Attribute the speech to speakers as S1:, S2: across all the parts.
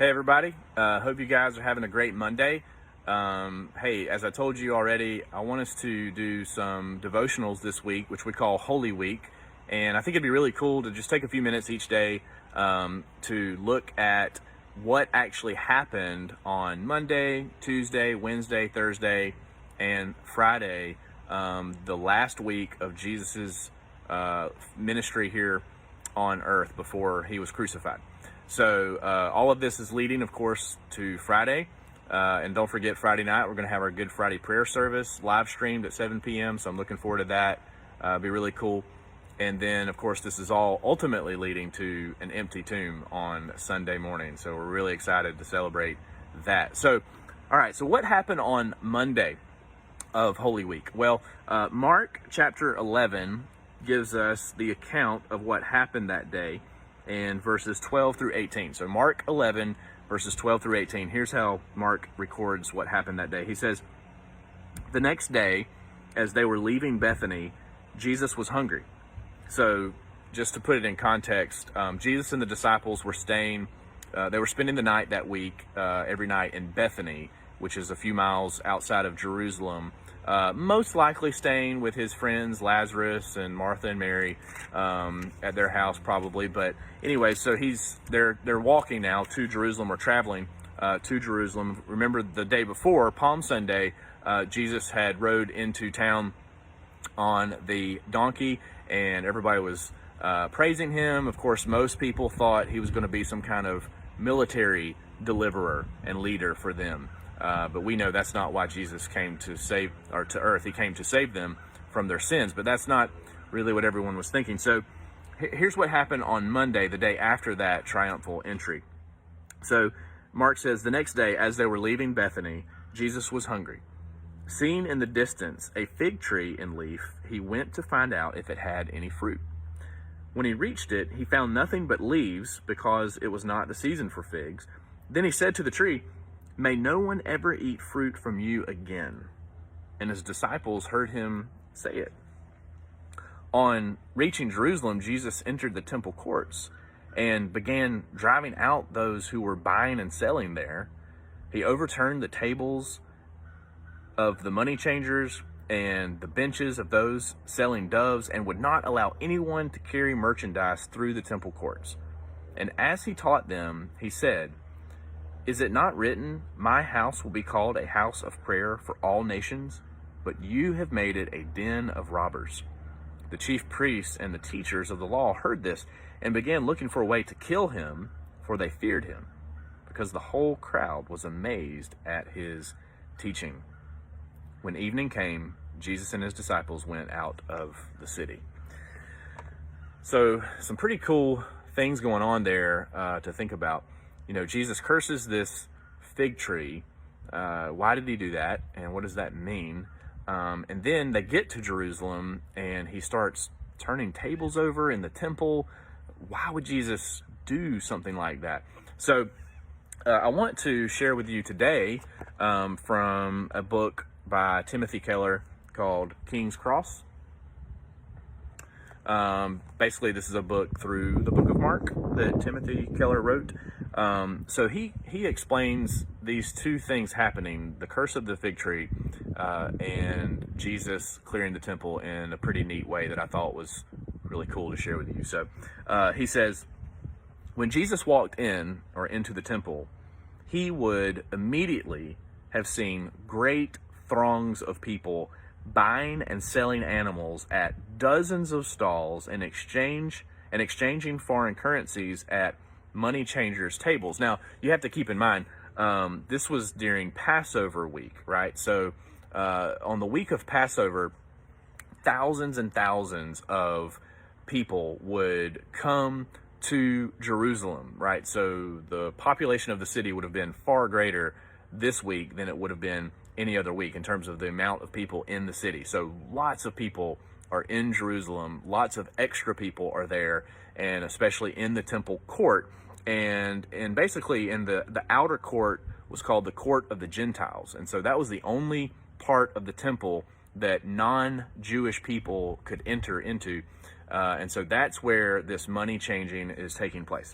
S1: Hey everybody, hope you guys are having a great Monday. Hey, as I told you already, I want us to do some devotionals this week, which we call Holy Week. And I think it'd be really cool to just take a few minutes each day to look at what actually happened on Monday, Tuesday, Wednesday, Thursday, and Friday, the last week of Jesus's ministry here on earth before he was crucified. So all of this is leading, of course, to Friday. And don't forget, Friday night, we're going to have our Good Friday prayer service live streamed at 7 p.m. So I'm looking forward to that. It'll be really cool. And then, of course, this is all ultimately leading to an empty tomb on Sunday morning. So we're really excited to celebrate that. So, all right, so what happened on Monday of Holy Week? Well, Mark chapter 11 gives us the account of what happened that day in verses 12 through 18. So Mark 11, verses 12 through 18. Here's how Mark records what happened that day. He says, "The next day, as they were leaving Bethany, Jesus was hungry." So just to put it in context, Jesus and the disciples were staying, they were spending the night that week, every night in Bethany, which is a few miles outside of Jerusalem, most likely staying with his friends Lazarus and Martha and Mary at their house probably. But anyway, so they're walking now to Jerusalem, or traveling to Jerusalem. Remember, the day before, Palm Sunday, Jesus had rode into town on the donkey, and everybody was praising him. Of course, most people thought he was going to be some kind of military deliverer and leader for them. But we know that's not why Jesus came to earth. He came to save them from their sins. But that's not really what everyone was thinking. So here's what happened on Monday, the day after that triumphal entry. So Mark says, "The next day, as they were leaving Bethany, Jesus was hungry. Seeing in the distance a fig tree in leaf, he went to find out if it had any fruit. When he reached it, he found nothing but leaves, because it was not the season for figs. Then he said to the tree, 'May no one ever eat fruit from you again.' And his disciples heard him say it." On reaching Jerusalem, Jesus entered the temple courts and began driving out those who were buying and selling there. He overturned the tables of the money changers and the benches of those selling doves, and would not allow anyone to carry merchandise through the temple courts. And as he taught them, he said, "Is it not written, 'My house will be called a house of prayer for all nations'? But you have made it a den of robbers." The chief priests and the teachers of the law heard this and began looking for a way to kill him, for they feared him, because the whole crowd was amazed at his teaching. When evening came, Jesus and his disciples went out of the city. So some pretty cool things going on there to think about. You know, Jesus curses this fig tree. Why did he do that? And what does that mean? And then they get to Jerusalem and he starts turning tables over in the temple. Why would Jesus do something like that? So I want to share with you today from a book by Timothy Keller called King's Cross. Basically, this is a book through the book of Mark that Timothy Keller wrote. So he explains these two things happening, the curse of the fig tree and Jesus clearing the temple, in a pretty neat way that I thought was really cool to share with you. So he says, "When Jesus walked in, or into the temple, he would immediately have seen great throngs of people buying and selling animals at dozens of stalls, and exchanging foreign currencies at money changers' tables." Now, you have to keep in mind, this was during Passover week, right? So on the week of Passover, thousands and thousands of people would come to Jerusalem, right? So the population of the city would have been far greater this week than it would have been any other week in terms of the amount of people in the city. So lots of people are in Jerusalem, lots of extra people are there, and especially in the temple court. And basically in the outer court was called the court of the Gentiles. And so that was the only part of the temple that non-Jewish people could enter into. And so that's where this money changing is taking place.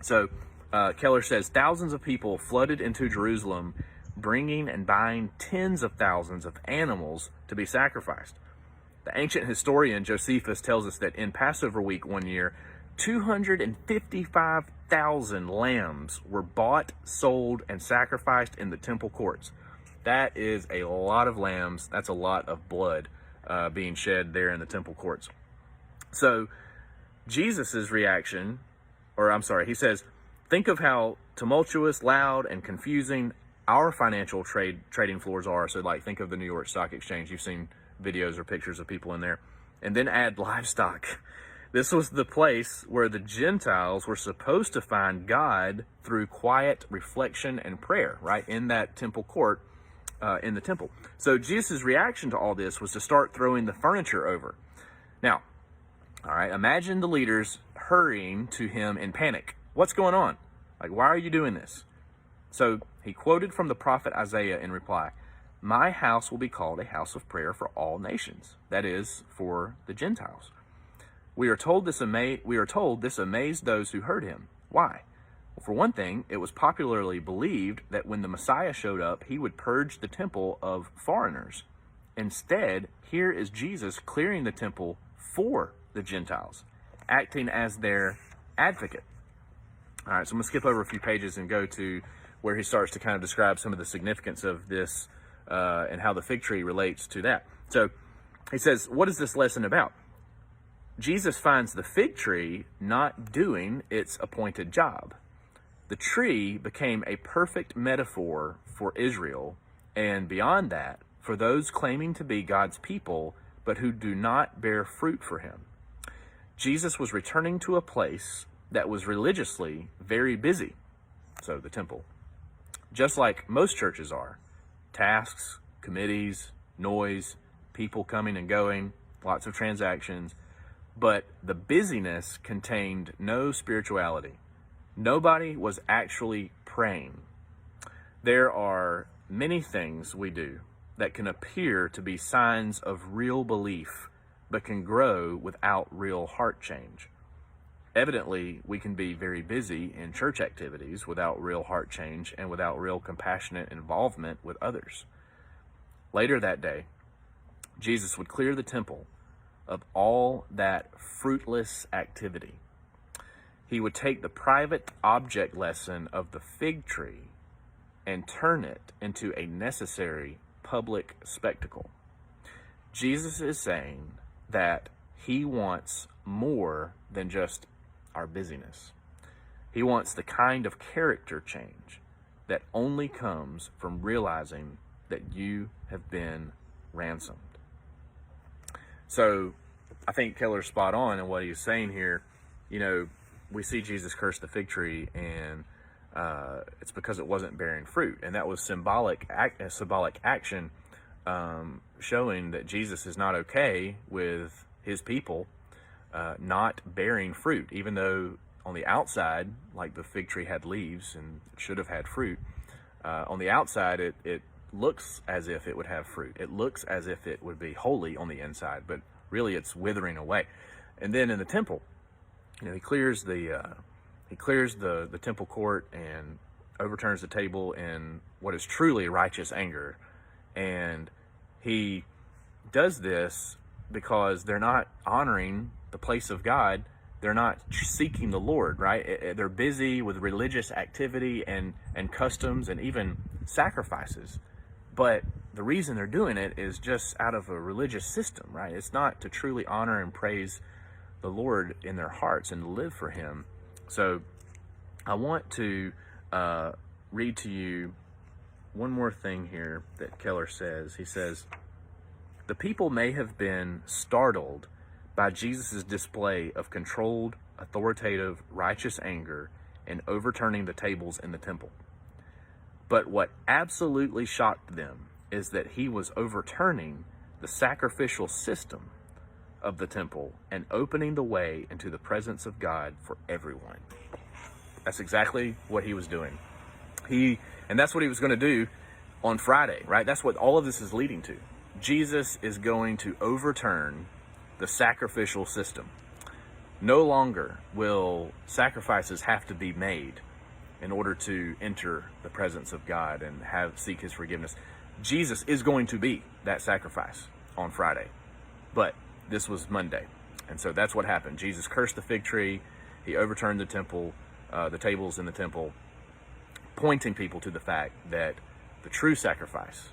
S1: So Keller says, thousands of people flooded into Jerusalem, bringing and buying tens of thousands of animals to be sacrificed. The ancient historian Josephus tells us that in Passover week one year, 255,000 lambs were bought, sold, and sacrificed in the temple courts. That is a lot of lambs. That's a lot of blood being shed there in the temple courts. So Jesus's reaction, he says, think of how tumultuous, loud, and confusing our financial trading floors are. So like, think of the New York Stock Exchange. You've seen videos or pictures of people in there. And then add livestock. This was the place where the Gentiles were supposed to find God through quiet reflection and prayer, right? In that temple court, in the temple. So Jesus' reaction to all this was to start throwing the furniture over. Now, all right, imagine the leaders hurrying to him in panic. What's going on? Like, why are you doing this? So he quoted from the prophet Isaiah in reply, "My house will be called a house of prayer for all nations." That is, for the Gentiles. We are told this amazed those who heard him. Why? Well, for one thing, it was popularly believed that when the Messiah showed up, he would purge the temple of foreigners. Instead, here is Jesus clearing the temple for the Gentiles, acting as their advocate. All right, so I'm going to skip over a few pages and go to where he starts to kind of describe some of the significance of this and how the fig tree relates to that. So he says, what is this lesson about? Jesus finds the fig tree not doing its appointed job. The tree became a perfect metaphor for Israel, and beyond that, for those claiming to be God's people, but who do not bear fruit for him. Jesus was returning to a place that was religiously very busy, so the temple, just like most churches are. Tasks, committees, noise, people coming and going, lots of transactions, but the busyness contained no spirituality. Nobody was actually praying. There are many things we do that can appear to be signs of real belief, but can grow without real heart change. Evidently, we can be very busy in church activities without real heart change and without real compassionate involvement with others. Later that day, Jesus would clear the temple of all that fruitless activity. He would take the private object lesson of the fig tree and turn it into a necessary public spectacle. Jesus is saying that he wants more than just our busyness. He wants the kind of character change that only comes from realizing that you have been ransomed. So I think Keller's spot on in what he's saying here. You know, we see Jesus curse the fig tree, and it's because it wasn't bearing fruit. And that was symbolic action showing that Jesus is not okay with his people not bearing fruit, even though on the outside, like the fig tree had leaves and should have had fruit, on the outside it looks as if it would have fruit. It looks as if it would be holy on the inside, but really it's withering away. And then in the temple, you know, he clears the temple court and overturns the table in what is truly righteous anger. And he does this because they're not honoring the place of God. They're not seeking the Lord, right? They're busy with religious activity and customs and even sacrifices. But the reason they're doing it is just out of a religious system, right? It's not to truly honor and praise the Lord in their hearts and live for him. So I want to read to you one more thing here that Keller says. He says, the people may have been startled by Jesus' display of controlled, authoritative, righteous anger in overturning the tables in the temple. But what absolutely shocked them is that he was overturning the sacrificial system of the temple and opening the way into the presence of God for everyone. That's exactly what he was doing. And that's what he was going to do on Friday, right? That's what all of this is leading to. Jesus is going to overturn the sacrificial system. No longer will sacrifices have to be made in order to enter the presence of God and seek his forgiveness. Jesus is going to be that sacrifice on Friday, but this was Monday. And so that's what happened. Jesus cursed the fig tree. He overturned the temple, the tables in the temple, pointing people to the fact that the true sacrifice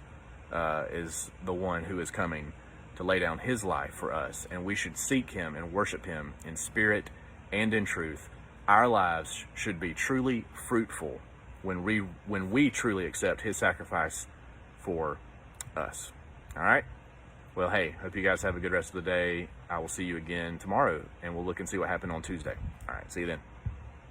S1: is the one who is coming to lay down his life for us. And we should seek him and worship him in spirit and in truth. Our lives should be truly fruitful when we truly accept his sacrifice for us. All right? Well, hey, hope you guys have a good rest of the day. I will see you again tomorrow, and we'll look and see what happened on Tuesday. All right, see you then.